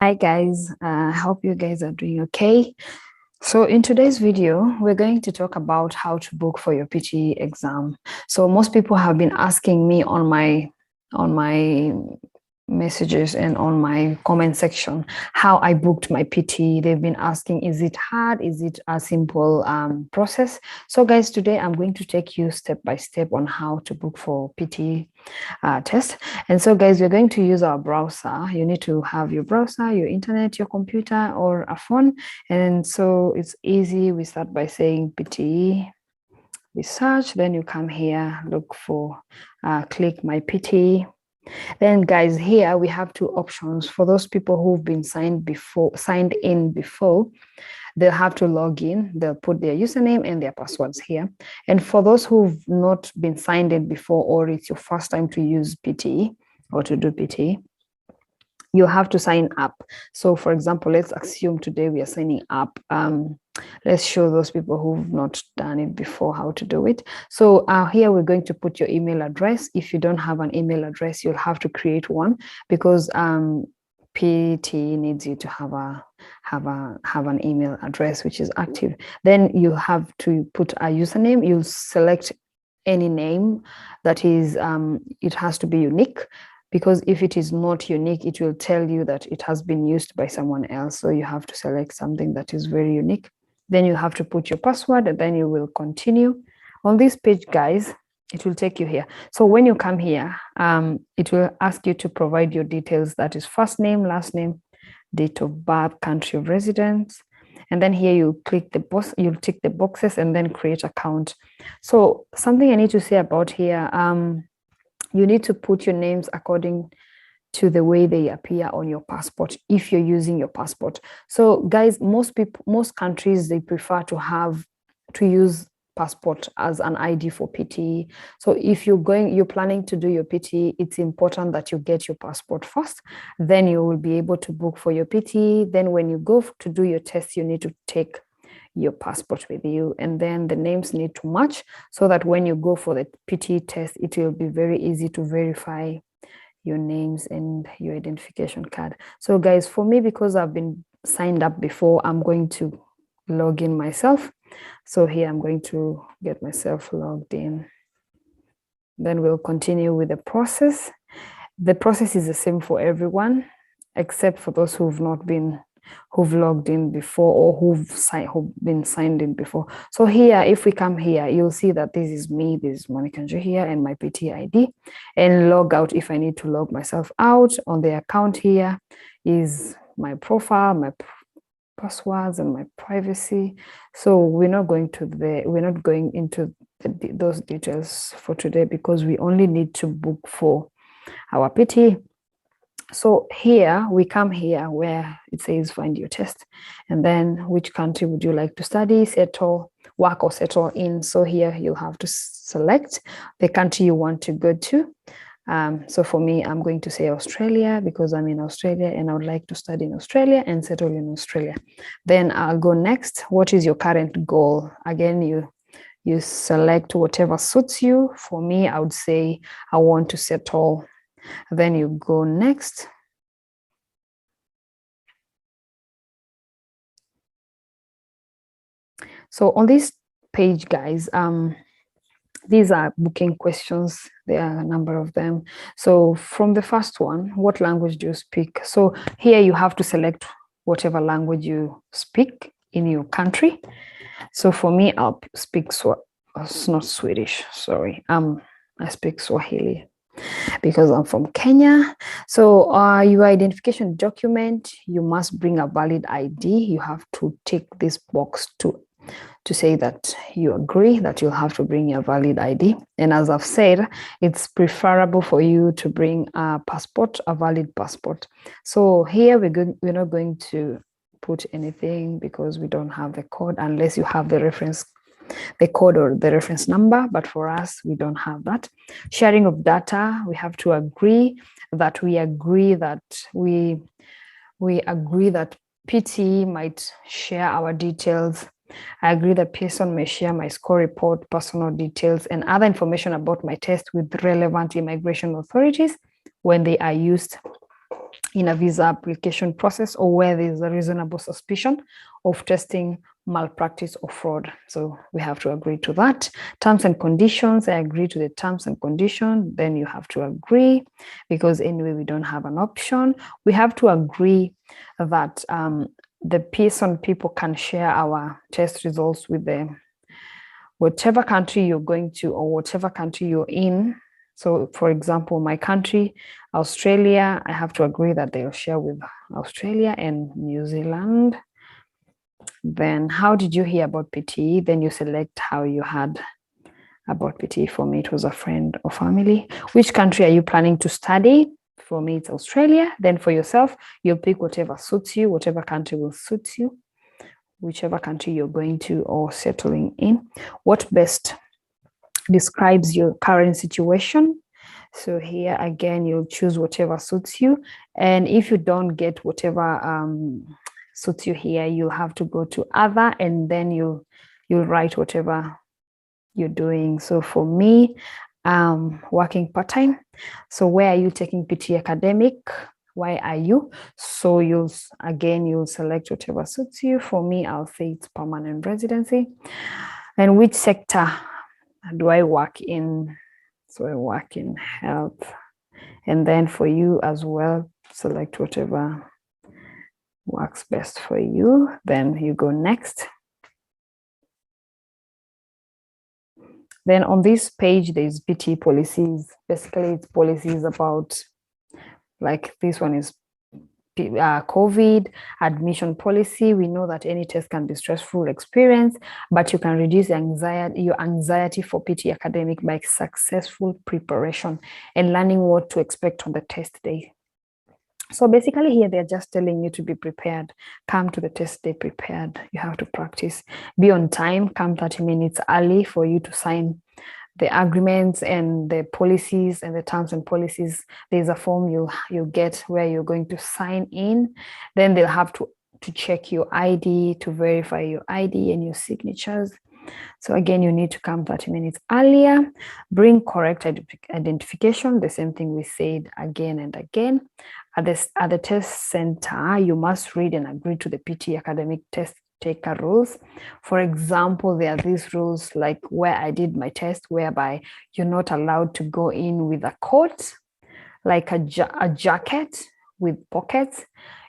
Hi guys, I hope you guys are doing okay. So in today's video, we're going to talk about how to book for your PTE exam. So most people have been asking me on my messages and on my comment section how I booked my PT. They've been asking, is it hard? Is it a simple process? So guys, today I'm going to take you step by step on how to book for PT test. And so guys, we're going to use our browser. You need to have your browser, your internet, your computer, or a phone. And so it's easy. We start by saying PTE. We search, then you come here, look for, click my PT. Then guys, here we have two options for those people who've been signed in before. They'll have to log in, they'll put their username and their passwords here. And for those who've not been signed in before, or it's your first time to use PTE or to do PTE, you have to sign up. So for example, let's assume today we are signing up. Let's show those people who've not done it before how to do it. So here we're going to put your email address. If you don't have an email address, you'll have to create one, because PT needs you to have an email address which is active. Then you have to put a username. You'll select any name that is it has to be unique, because if it is not unique, it will tell you that it has been used by someone else. So you have to select something that is very unique. Then you have to put your password, and then you will continue. On this page, guys, it will take you here. So when you come here, it will ask you to provide your details. That is first name, last name, date of birth, country of residence. And then here you click the box, you'll tick the boxes and then create account. So something I need to say about here, you need to put your names according to the way they appear on your passport if you're using your passport. So guys, most countries, they prefer to use passport as an ID for PTE. So if you're planning to do your PTE, it's important that you get your passport first. Then you will be able to book for your PTE. Then when you go to do your test, you need to take your passport with you, and then the names need to match, so that when you go for the PT test, it will be very easy to verify your names and your identification card. So guys, for me, because I've been signed up before, I'm going to log in myself. So here I'm going to get myself logged in. Then we'll continue with the process. The process is the same for everyone, except for those who've logged in before, or who've been signed in before. So here, if we come here, you'll see that this is me, this is Monica here, and my PT ID, and log out if I need to log myself out. On the account here is my profile, my passwords, and my privacy. So we're not going into those details for today, because we only need to book for our PT. So here we come here where it says find your test, and then which country would you like to study, settle, work, or settle in. So here you'll have to select the country you want to go to. So for me, I'm going to say Australia, because I'm in Australia and I would like to study in Australia and settle in Australia. Then I'll go next. What is your current goal? Again, you select whatever suits you. For me, I would say I want to settle. Then you go next. So on this page, guys, these are booking questions. There are a number of them. So from the first one, what language do you speak? So here you have to select whatever language you speak in your country. So for me, I'll speak it's not Swedish, sorry. I speak Swahili, because I'm from Kenya. So your identification document, you must bring a valid ID. You have to tick this box to say that you agree that you'll have to bring your valid ID. And as I've said, it's preferable for you to bring a passport, a valid passport. So here we're not going to put anything, because we don't have the code, unless you have the code or the reference number, but for us, we don't have that. Sharing of data, we have to agree that PT might share our details. I agree that person may share my score report, personal details, and other information about my test with relevant immigration authorities when they are used in a visa application process or where there's a reasonable suspicion of testing malpractice or fraud. So we have to agree to that. Terms and conditions, I agree to the terms and conditions. Then you have to agree, because anyway, we don't have an option. We have to agree that the people can share our test results with the whatever country you're going to or whatever country you're in. So for example, my country, Australia, I have to agree that they'll share with Australia and New Zealand. Then how did you hear about PTE? Then you select how you heard about PTE. For me, it was a friend or family. Which country are you planning to study? For me, it's Australia. Then for yourself, you'll pick whatever suits you, whatever country will suit you, whichever country you're going to or settling in. What best describes your current situation? So here again, you'll choose whatever suits you. And if you don't get whatever suits you here, you'll have to go to other, and then you'll write whatever you're doing. So for me, working part-time. So where are you taking PT academic? Why are you? So you'll select whatever suits you. For me, I'll say it's permanent residency. And which sector do I work in? So I work in health. And then for you as well, select whatever works best for you. Then you go next. Then on this page, there's PT policies. Basically, it's policies about, like this one is COVID admission policy. We know that any test can be stressful experience, but you can reduce your anxiety for PT academic by successful preparation and learning what to expect on the test day. So basically here, they're just telling you to be prepared. Come to the test day prepared. You have to practice. Be on time. Come 30 minutes early for you to sign the agreements and the policies and the terms and policies. There's a form you'll get where you're going to sign in. Then they'll have to check your ID, to verify your ID and your signatures. So again, you need to come 30 minutes earlier. Bring correct identification, the same thing we said again and again. At the test center, you must read and agree to the PT academic test taker rules. For example, there are these rules like where I did my test, whereby you're not allowed to go in with a coat, like a jacket with pockets.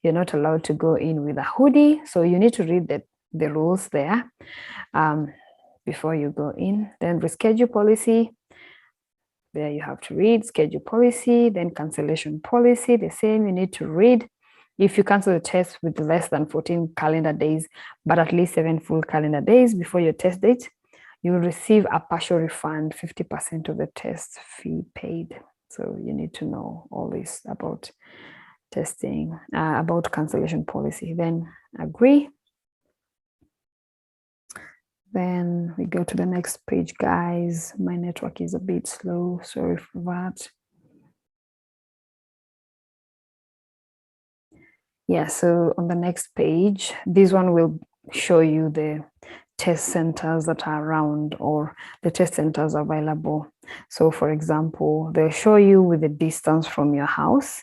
You're not allowed to go in with a hoodie. So you need to read the rules there before you go in. Then reschedule policy. There you have to read schedule policy. Then cancellation policy, the same, you need to read. If you cancel the test with less than 14 calendar days, but at least 7 full calendar days before your test date, you will receive a partial refund, 50% of the test fee paid. So you need to know all this about testing, about cancellation policy. Then agree. Then we go to the next page, guys. My network is a bit slow. Sorry for that. Yeah, so on the next page, this one will show you the test centers that are around or the test centers available. So for example, they'll show you with the distance from your house,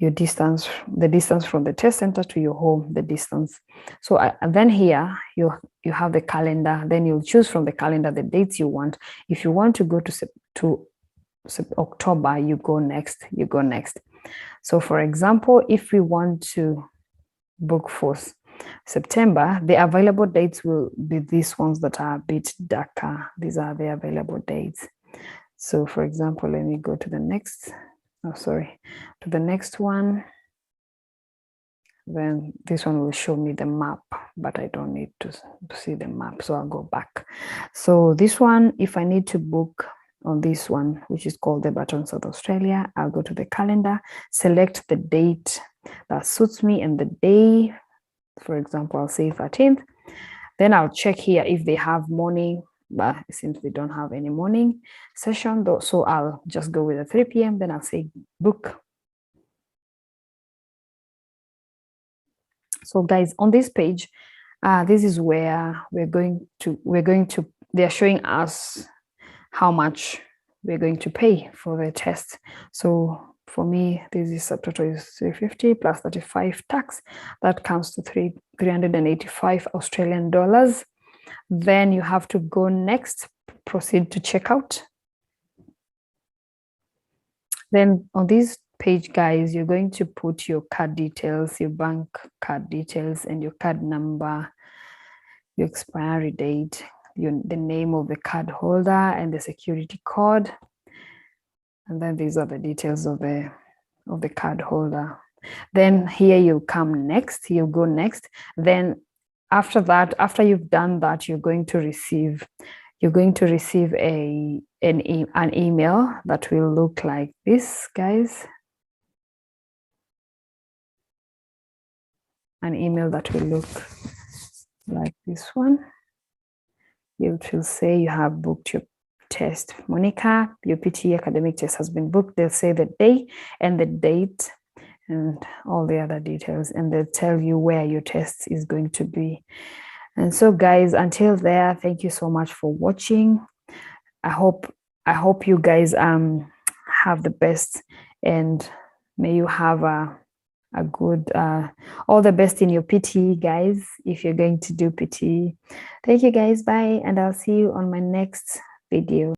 the distance from the test center to your home, the distance. So and then here you have the calendar. Then you'll choose from the calendar the dates you want. If you want to go to October, you go next. So for example, if we want to book for September, the available dates will be these ones that are a bit darker. These are the available dates. So for example, let me go to the next, to the next one. Then this one will show me the map, but I don't need to see the map, so I'll go back. So this one, if I need to book on this one, which is called the button South Australia, I'll go to the calendar, select the date that suits me and the day. For example, I'll say 13th. Then I'll check here if they have morning, but it seems they don't have any morning session though, so I'll just go with the 3 p.m. Then I'll say book. So guys, on this page, this is where they're showing us how much we're going to pay for the test. So for me, this is subtotal is 350 plus 35 tax. That comes to 385 Australian dollars. Then you have to go next, proceed to checkout. Then on this page, guys, you're going to put your card details, your bank card details, and your card number, your expiry date, the name of the card holder, and the security code. And then these are the details of the card holder. Then here you come next, you go next. Then after that, after you've done that, you're going to receive an email that will look like this, guys. An email that will look like this one. It will say you have booked your test. Monica, your PTE academic test has been booked. They'll say the day and the date and all the other details, and they'll tell you where your test is going to be. And so, guys, until there, thank you so much for watching. I hope you guys have the best, and may you have a good all the best in your PTE, guys, if you're going to do PTE. Thank you, guys. Bye, and I'll see you on my next video.